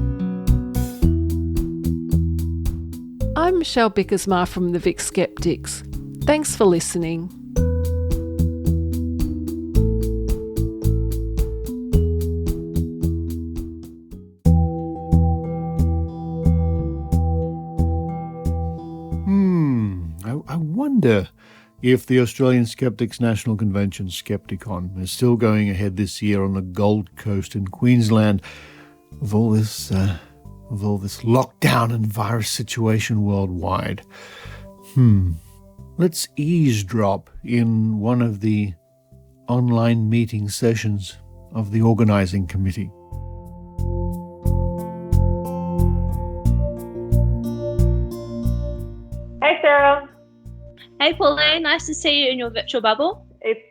I'm Michelle Bickersma from the Vic Skeptics. Thanks for listening. I wonder if the Australian Skeptics National Convention, Skepticon, is still going ahead this year on the Gold Coast in Queensland with all this lockdown and virus situation worldwide. Let's eavesdrop in one of the online meeting sessions of the organising committee. Hey, Sarah. Hey, Pauline. Nice to see you in your virtual bubble. It's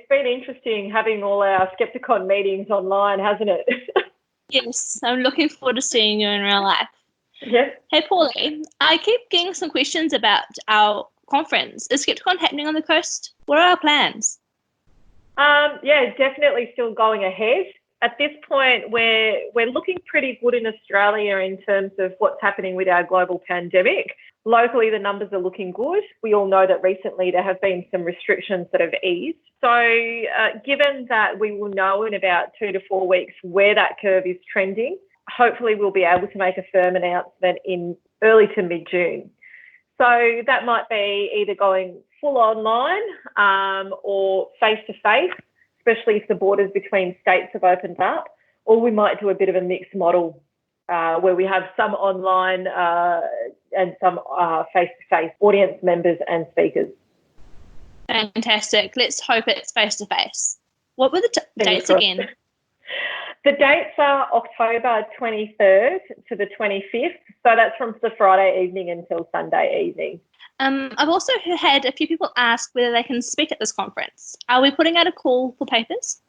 been interesting having all our Skepticon meetings online, hasn't it? Yes, I'm looking forward to seeing you in real life. Yes. Hey, Pauline. I keep getting some questions about our conference. Is Skepticon happening on the coast? What are our plans? Yeah, definitely still going ahead. At this point, we're looking pretty good in Australia in terms of what's happening with our global pandemic. Locally, the numbers are looking good. We all know that recently there have been some restrictions that have eased. So given that we will know in about 2 to 4 weeks where that curve is trending, hopefully we'll be able to make a firm announcement in early to mid-June. So that might be either going full online or face-to-face, especially if the borders between states have opened up, or we might do a bit of a mixed model where we have some online and some face-to-face audience members and speakers. Fantastic. Let's hope it's face-to-face. What were the dates again? The dates are October 23rd to the 25th. So that's from the Friday evening until Sunday evening. I've also had a few people ask whether they can speak at this conference. Are we putting out a call for papers?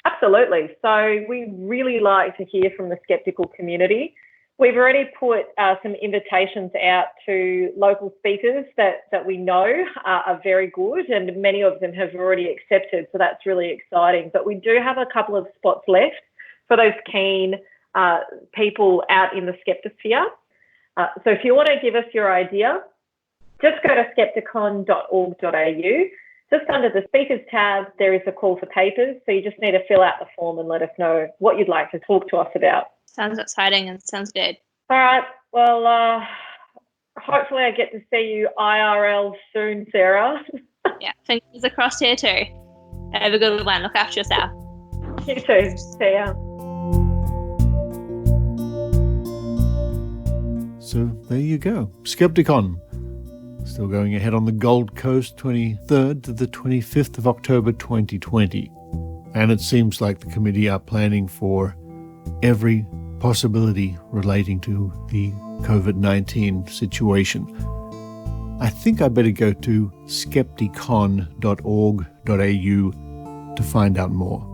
Absolutely. So we really like to hear from the skeptical community. We've already put some invitations out to local speakers that we know are very good, and many of them have already accepted, so that's really exciting. But we do have a couple of spots left for those keen people out in the skeptosphere. So if you want to give us your idea, just go to skepticon.org.au. Just under the speakers tab, there is a call for papers. So you just need to fill out the form and let us know what you'd like to talk to us about. Sounds exciting and sounds good. All right. Well, hopefully I get to see you IRL soon, Sarah. Yeah, fingers across here too. Have a good one. Look after yourself. You too. See ya. So there you go. Skepticon. Still going ahead on the Gold Coast, 23rd to the 25th of October 2020. And it seems like the committee are planning for every possibility relating to the COVID-19 situation. I think I better go to skepticon.org.au to find out more.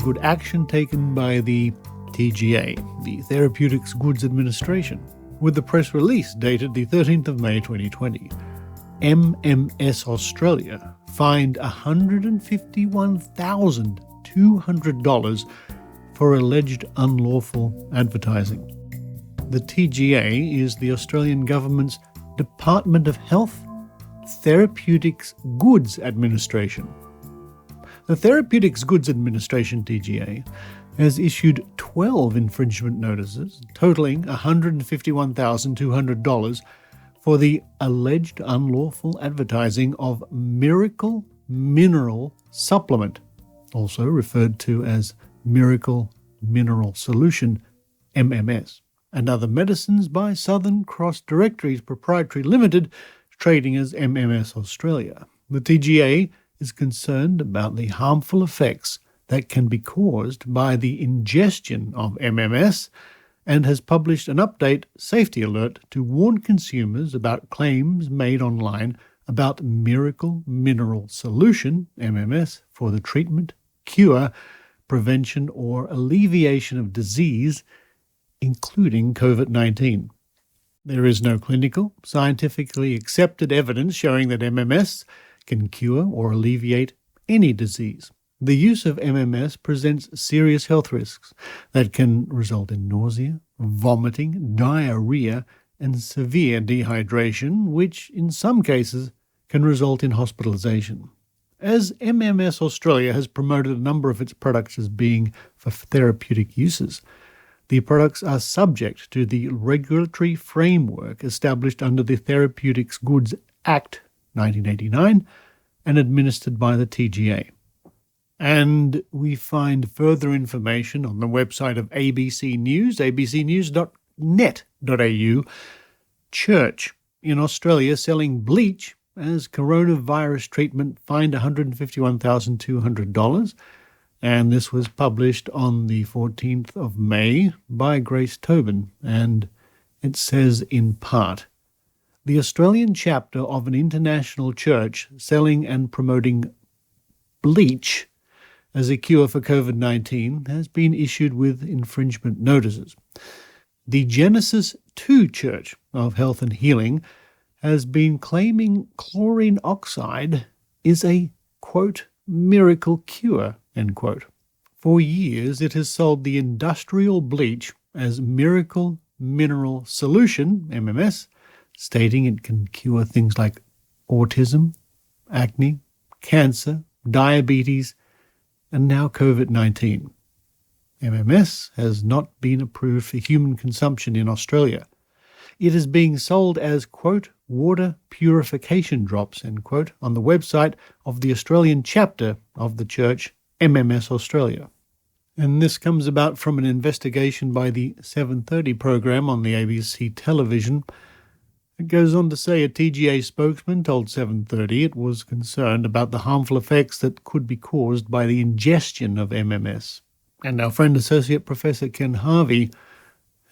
good action taken by the TGA, the Therapeutics Goods Administration, with the press release dated the 13th of May 2020. MMS Australia fined $151,200 for alleged unlawful advertising. The TGA is the Australian Government's Department of Health Therapeutics Goods Administration. The Therapeutics Goods Administration, TGA, has issued 12 infringement notices totaling $151,200 for the alleged unlawful advertising of Miracle Mineral Supplement, also referred to as Miracle Mineral Solution, MMS, and other medicines by Southern Cross Directories Proprietary Limited, trading as MMS Australia. The TGA is concerned about the harmful effects that can be caused by the ingestion of MMS and has published an update safety alert to warn consumers about claims made online about Miracle Mineral Solution, MMS, for the treatment, cure, prevention or alleviation of disease, including COVID-19. There is no clinical, scientifically accepted evidence showing that MMS can cure or alleviate any disease. The use of MMS presents serious health risks that can result in nausea, vomiting, diarrhea, and severe dehydration, which in some cases can result in hospitalization. As MMS Australia has promoted a number of its products as being for therapeutic uses, the products are subject to the regulatory framework established under the Therapeutics Goods Act 1989 and administered by the TGA. And we find further information on the website of ABC News, abcnews.net.au. Church in Australia selling bleach as coronavirus treatment fined $151,200. And this was published on the 14th of May by Grace Tobin. And it says in part, the Australian chapter of an international church selling and promoting bleach as a cure for COVID-19 has been issued with infringement notices. The Genesis 2 Church of Health and Healing has been claiming chlorine oxide is a, quote, miracle cure, end quote. For years it has sold the industrial bleach as Miracle Mineral Solution, MMS, stating it can cure things like autism, acne, cancer, diabetes, and now COVID-19. MMS has not been approved for human consumption in Australia. It is being sold as, quote, water purification drops, end quote, on the website of the Australian chapter of the church, MMS Australia. And this comes about from an investigation by the 7:30 program on the ABC television. It goes on to say a TGA spokesman told 7:30 it was concerned about the harmful effects that could be caused by the ingestion of MMS. And our friend Associate Professor Ken Harvey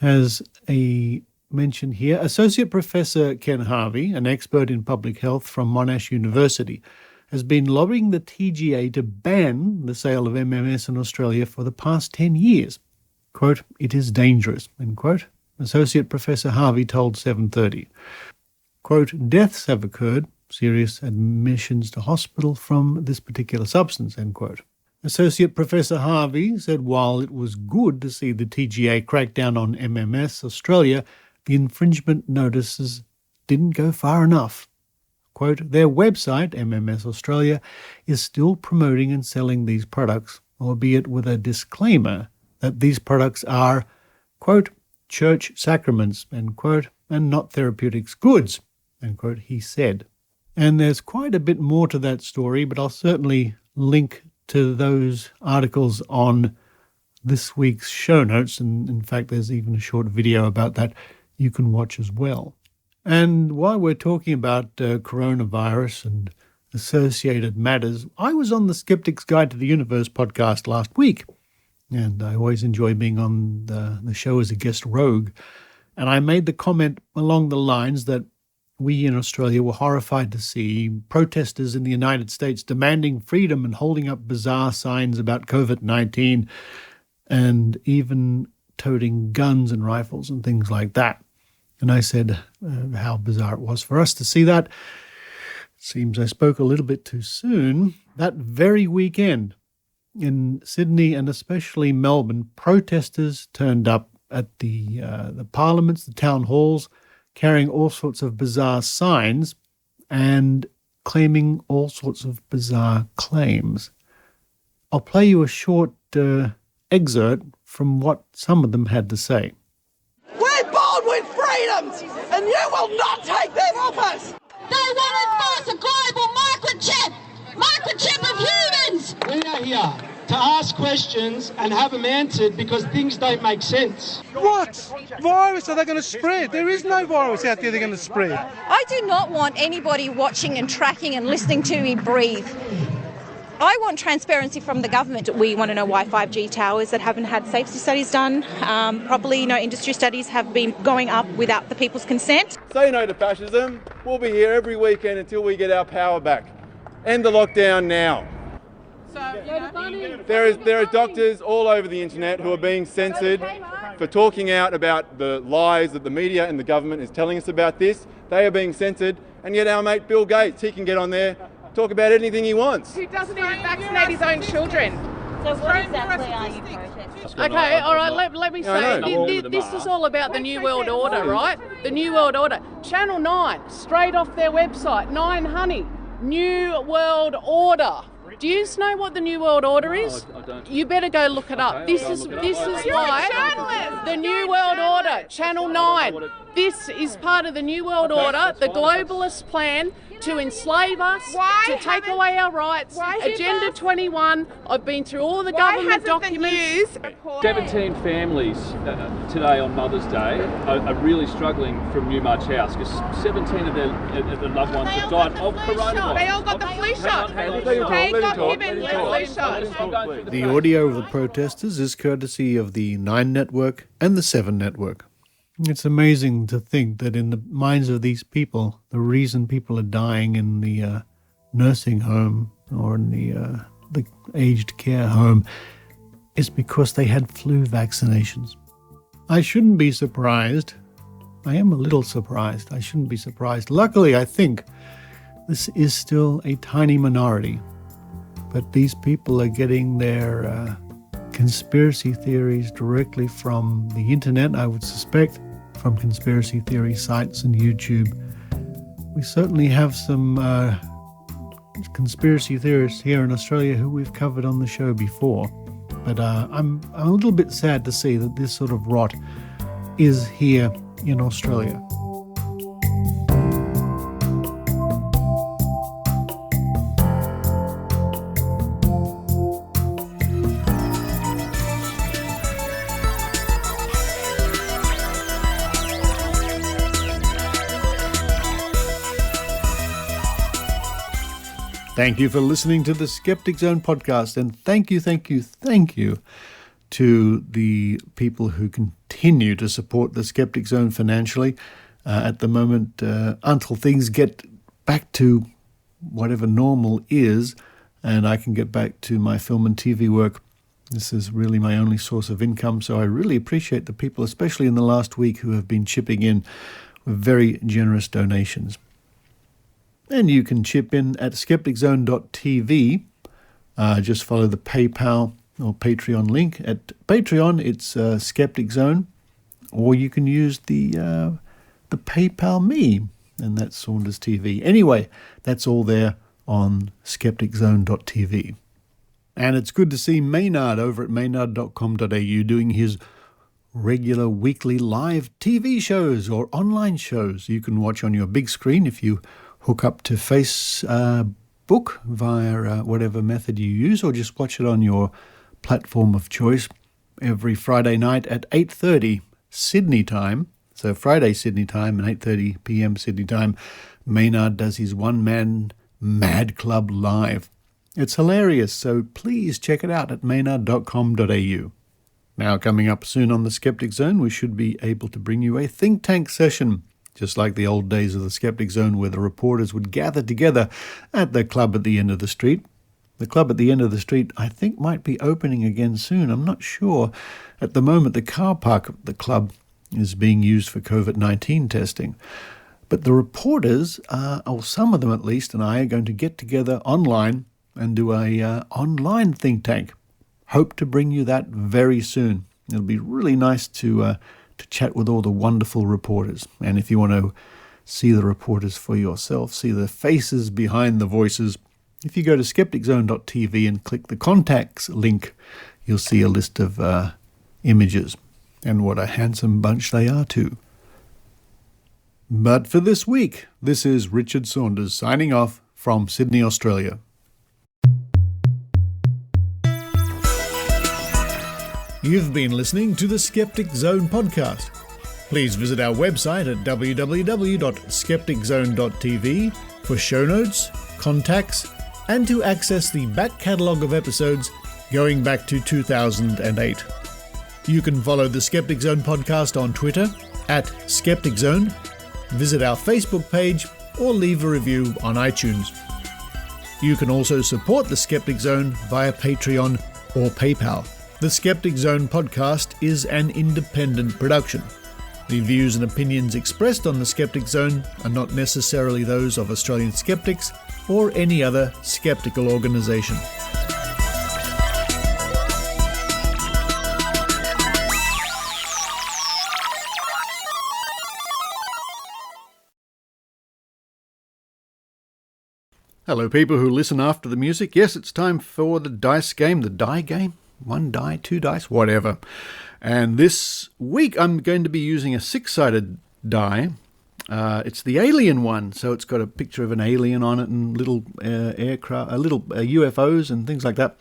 has a mention here. Associate Professor Ken Harvey, an expert in public health from Monash University, has been lobbying the TGA to ban the sale of MMS in Australia for the past 10 years. Quote, it is dangerous, end quote. Associate Professor Harvey told 7:30. Quote, deaths have occurred, serious admissions to hospital from this particular substance, end quote. Associate Professor Harvey said while it was good to see the TGA crack down on MMS Australia, the infringement notices didn't go far enough. Quote, their website, MMS Australia, is still promoting and selling these products, albeit with a disclaimer that these products are, quote, church sacraments, end quote, and not therapeutics goods, end quote, he said. And there's quite a bit more to that story, but I'll certainly link to those articles on this week's show notes. And in fact, there's even a short video about that you can watch as well. And while we're talking about coronavirus and associated matters, I was on the Skeptic's Guide to the Universe podcast last week. And I always enjoy being on the show as a guest rogue. And I made the comment along the lines that we in Australia were horrified to see protesters in the United States demanding freedom and holding up bizarre signs about COVID-19 and even toting guns and rifles and things like that. And I said how bizarre it was for us to see that. Seems I spoke a little bit too soon. That very weekend in Sydney and especially Melbourne, protesters turned up at the parliaments, the town halls, carrying all sorts of bizarre signs and claiming all sorts of bizarre claims. I'll play you a short excerpt from what some of them had to say. We're born with freedoms, and you will not take them off us! They want to enforce a global microchip of humans! We are here to ask questions and have them answered because things don't make sense. What virus are they going to spread? There is no virus out there they're going to spread. I do not want anybody watching and tracking and listening to me breathe. I want transparency from the government. We want to know why 5G towers that haven't had safety studies done properly, industry studies have been going up without the people's consent. Say no to fascism. We'll be here every weekend until we get our power back. End the lockdown now. There are doctors all over the internet who are being censored for talking out about the lies that the media and the government is telling us about this. They are being censored, and yet our mate Bill Gates, he can get on there, talk about anything he wants. Who doesn't even vaccinate his own children? So what exactly are you protesting? Okay, all right, let me say, this is all about the New World Order, right? The New World Order. Channel 9, straight off their website, 9 Honey, New World Order. Do you know what the New World Order is? I don't. You better go look it up. This is why the New World Order, Channel 9. This is part of the New World Order, the globalist plan to enslave us, to take away our rights. Agenda 21. I've been through all the government documents. 17 families today on Mother's Day are really struggling from Newmarch House because 17 of their loved ones have died of coronavirus. They all got the flu shot. They got given the flu shot. The audio of the protesters is courtesy of the 9 Network and the 7 Network. It's amazing to think that in the minds of these people, the reason people are dying in the nursing home or in the aged care home is because they had flu vaccinations. I shouldn't be surprised. I am a little surprised. I shouldn't be surprised. Luckily, I think this is still a tiny minority. But these people are getting their conspiracy theories directly from the internet, I would suspect, from conspiracy theory sites and YouTube. We certainly have some conspiracy theorists here in Australia who we've covered on the show before. But I'm a little bit sad to see that this sort of rot is here in Australia. Thank you for listening to the Skeptic Zone podcast, and thank you to the people who continue to support the Skeptic Zone financially at the moment until things get back to whatever normal is and I can get back to my film and TV work. This is really my only source of income, so I really appreciate the people, especially in the last week, who have been chipping in with very generous donations. And you can chip in at skepticzone.tv. Just follow the PayPal or Patreon link. At Patreon, it's Skeptic Zone, or you can use the PayPal me, and that's Saunders TV. Anyway, that's all there on skepticzone.tv. And it's good to see Maynard over at maynard.com.au doing his regular weekly live TV shows or online shows you can watch on your big screen if you hook up to Facebook via whatever method you use, or just watch it on your platform of choice every Friday night at 8:30 Sydney time. So Friday Sydney time and 8:30 p.m. Sydney time, Maynard does his one-man Mad Club live. It's hilarious, so please check it out at maynard.com.au. Now, coming up soon on the Skeptic Zone, we should be able to bring you a think tank session. just like the old days of the Skeptic Zone where the reporters would gather together at the club at the end of the street. The club at the end of the street, I think, might be opening again soon. I'm not sure. At the moment, the car park at the club is being used for COVID-19 testing. But the reporters, or some of them at least, and I are going to get together online and do a online think tank. Hope to bring you that very soon. It'll be really nice to chat with all the wonderful reporters. And if you want to see the reporters for yourself, see the faces behind the voices, if you go to skepticzone.tv and click the contacts link, you'll see a list of images. And what a handsome bunch they are too. But for this week, this is Richard Saunders signing off from Sydney, Australia. You've been listening to the Skeptic Zone podcast. Please visit our website at www.skepticzone.tv for show notes, contacts, and to access the back catalogue of episodes going back to 2008. You can follow the Skeptic Zone podcast on Twitter at Skeptic Zone, visit our Facebook page, or leave a review on iTunes. You can also support the Skeptic Zone via Patreon or PayPal. The Skeptic Zone podcast is an independent production. The views and opinions expressed on the Skeptic Zone are not necessarily those of Australian skeptics or any other skeptical organisation. Hello, people who listen after the music. Yes, it's time for the dice game, the die game. 1 die, 2 dice, whatever. And this week I'm going to be using a 6-sided die. It's the alien one, so it's got a picture of an alien on it and little aircraft, little UFOs and things like that.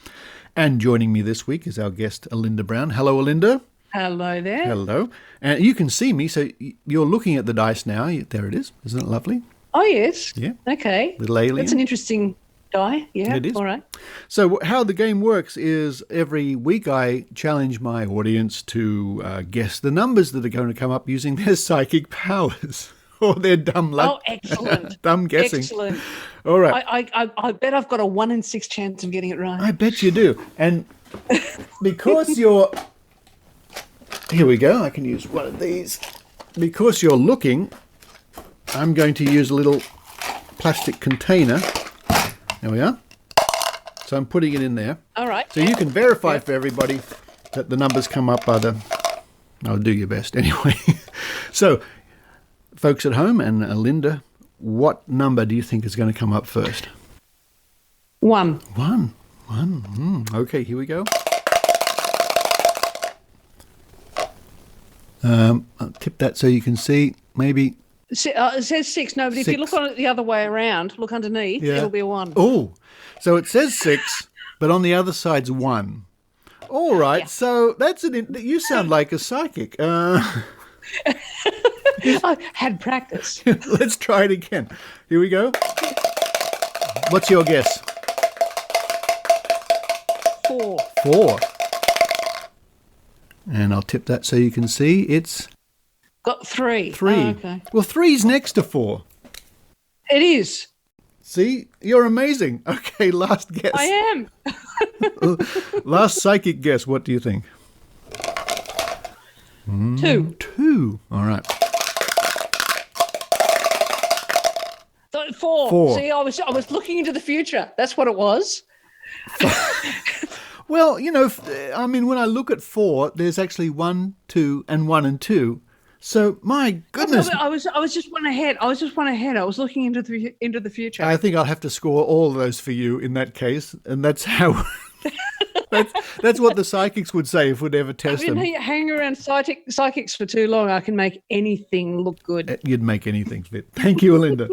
And joining me this week is our guest, Alinda Brown. Hello, Alinda. Hello there. Hello. And you can see me, so you're looking at the dice now. There it is. Isn't it lovely? Oh, yes. Yeah. Okay. Little alien. That's an interesting die. Yeah. It is. All right. So how the game works is every week I challenge my audience to guess the numbers that are going to come up using their psychic powers or their dumb luck. Oh, excellent. Dumb guessing. Excellent. All right. I bet I've got a 1 in 6 chance of getting it right. I bet you do. And because you're... Here we go. I can use one of these. Because you're looking, I'm going to use a little plastic container. There we are. So I'm putting it in there. All right. So you can verify for everybody that the numbers come up by the... I'll do your best anyway. So, folks at home and Alinda, what number do you think is going to come up first? 1. 1. Okay, here we go. I'll tip that so you can see. Maybe... It says 6. No, but 6. if you look on it the other way around, look underneath, it'll be a 1. Oh, so it says 6, but on the other side's 1. All right, so that's you sound like a psychic. I had practice. Let's try it again. Here we go. What's your guess? 4. 4. And I'll tip that so you can see it's... Got 3. 3. Oh, okay. Well, 3's next to 4. It is. See? You're amazing. Okay, last guess. I am. Last psychic guess. What do you think? 2. 2. All right. 4. 4. See, I was looking into the future. That's what it was. Well, you know, I mean, when I look at 4, there's actually 1, 2, and 1 and 2. So, my goodness. I was just one ahead. I was looking into the future. I think I'll have to score all of those for you in that case, and that's how... that's what the psychics would say if we'd ever test them. Hang around psychics for too long, I can make anything look good. You'd make anything fit. Thank you, Alinda.